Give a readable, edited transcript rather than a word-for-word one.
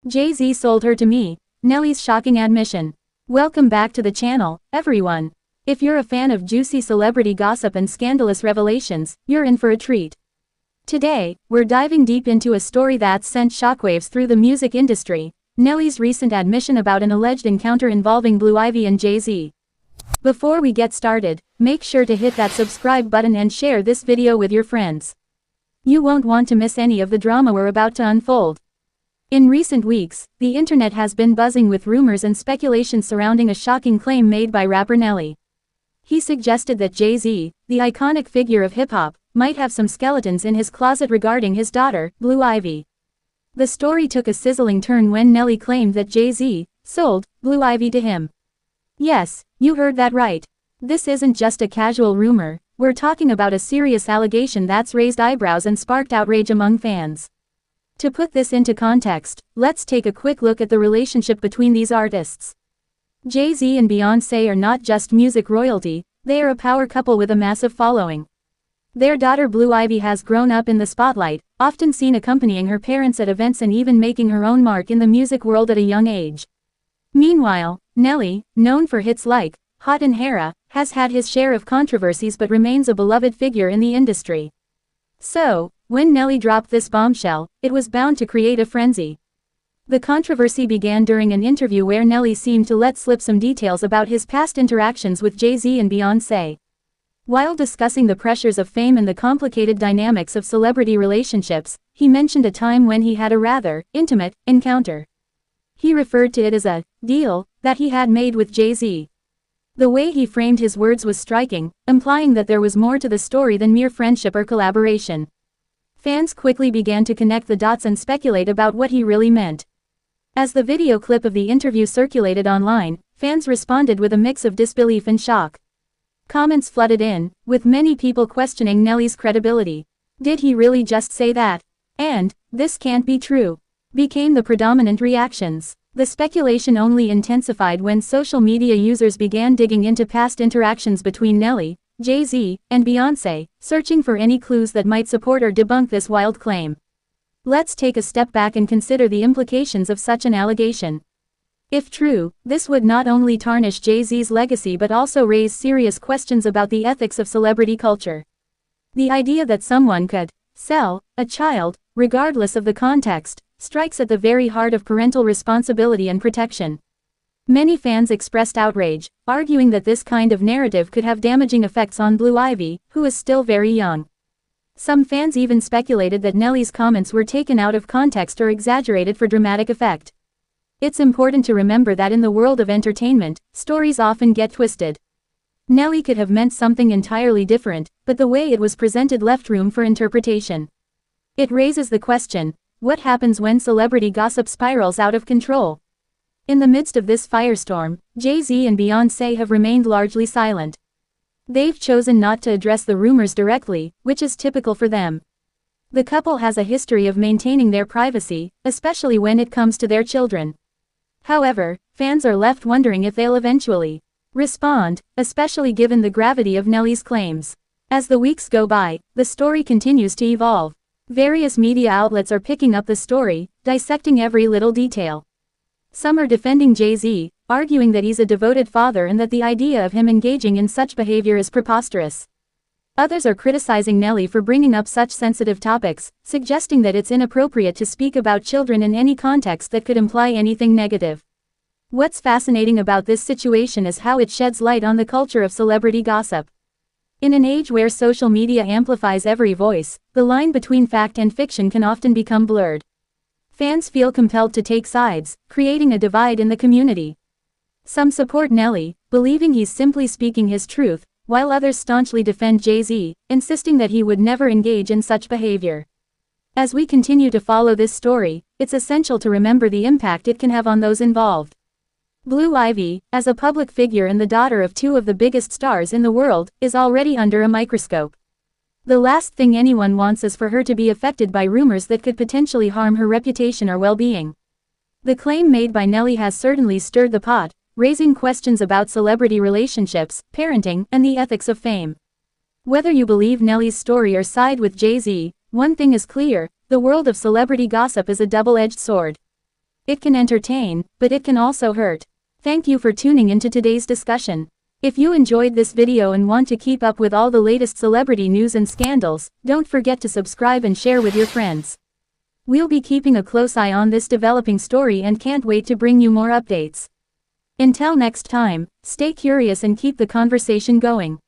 Jay-Z sold her to me. Nelly's shocking admission. Welcome back to the channel, everyone. If you're a fan of juicy celebrity gossip and scandalous revelations, you're in for a treat. Today, we're diving deep into a story that's sent shockwaves through the music industry, Nelly's recent admission about an alleged encounter involving Blue Ivy and Jay-Z. Before we get started, make sure to hit that subscribe button and share this video with your friends. You won't want to miss any of the drama we're about to unfold. In recent weeks, the internet has been buzzing with rumors and speculation surrounding a shocking claim made by rapper Nelly. He suggested that Jay-Z, the iconic figure of hip-hop, might have some skeletons in his closet regarding his daughter, Blue Ivy. The story took a sizzling turn when Nelly claimed that Jay-Z sold Blue Ivy to him. Yes, you heard that right. This isn't just a casual rumor, we're talking about a serious allegation that's raised eyebrows and sparked outrage among fans. To put this into context, let's take a quick look at the relationship between these artists. Jay-Z and Beyoncé are not just music royalty, they are a power couple with a massive following. Their daughter Blue Ivy has grown up in the spotlight, often seen accompanying her parents at events and even making her own mark in the music world at a young age. Meanwhile, Nelly, known for hits like Hot and Hera, has had his share of controversies but remains a beloved figure in the industry. So, when Nelly dropped this bombshell, it was bound to create a frenzy. The controversy began during an interview where Nelly seemed to let slip some details about his past interactions with Jay-Z and Beyoncé. While discussing the pressures of fame and the complicated dynamics of celebrity relationships, he mentioned a time when he had a rather intimate encounter. He referred to it as a deal that he had made with Jay-Z. The way he framed his words was striking, implying that there was more to the story than mere friendship or collaboration. Fans quickly began to connect the dots and speculate about what he really meant. As the video clip of the interview circulated online, fans responded with a mix of disbelief and shock. Comments flooded in, with many people questioning Nelly's credibility. Did he really just say that? And, this can't be true, became the predominant reactions. The speculation only intensified when social media users began digging into past interactions between Nelly, Jay-Z, and Beyoncé, searching for any clues that might support or debunk this wild claim. Let's take a step back and consider the implications of such an allegation. If true, this would not only tarnish Jay-Z's legacy but also raise serious questions about the ethics of celebrity culture. The idea that someone could sell a child, regardless of the context, strikes at the very heart of parental responsibility and protection. Many fans expressed outrage, arguing that this kind of narrative could have damaging effects on Blue Ivy, who is still very young. Some fans even speculated that Nelly's comments were taken out of context or exaggerated for dramatic effect. It's important to remember that in the world of entertainment, stories often get twisted. Nelly could have meant something entirely different, but the way it was presented left room for interpretation. It raises the question, what happens when celebrity gossip spirals out of control? In the midst of this firestorm, Jay-Z and Beyoncé have remained largely silent. They've chosen not to address the rumors directly, which is typical for them. The couple has a history of maintaining their privacy, especially when it comes to their children. However, fans are left wondering if they'll eventually respond, especially given the gravity of Nelly's claims. As the weeks go by, the story continues to evolve. Various media outlets are picking up the story, dissecting every little detail. Some are defending Jay-Z, arguing that he's a devoted father and that the idea of him engaging in such behavior is preposterous. Others are criticizing Nelly for bringing up such sensitive topics, suggesting that it's inappropriate to speak about children in any context that could imply anything negative. What's fascinating about this situation is how it sheds light on the culture of celebrity gossip. In an age where social media amplifies every voice, the line between fact and fiction can often become blurred. Fans feel compelled to take sides, creating a divide in the community. Some support Nelly, believing he's simply speaking his truth, while others staunchly defend Jay-Z, insisting that he would never engage in such behavior. As we continue to follow this story, it's essential to remember the impact it can have on those involved. Blue Ivy, as a public figure and the daughter of two of the biggest stars in the world, is already under a microscope. The last thing anyone wants is for her to be affected by rumors that could potentially harm her reputation or well-being. The claim made by Nelly has certainly stirred the pot, raising questions about celebrity relationships, parenting, and the ethics of fame. Whether you believe Nelly's story or side with Jay-Z, one thing is clear, the world of celebrity gossip is a double-edged sword. It can entertain, but it can also hurt. Thank you for tuning into today's discussion. If you enjoyed this video and want to keep up with all the latest celebrity news and scandals, don't forget to subscribe and share with your friends. We'll be keeping a close eye on this developing story and can't wait to bring you more updates. Until next time, stay curious and keep the conversation going.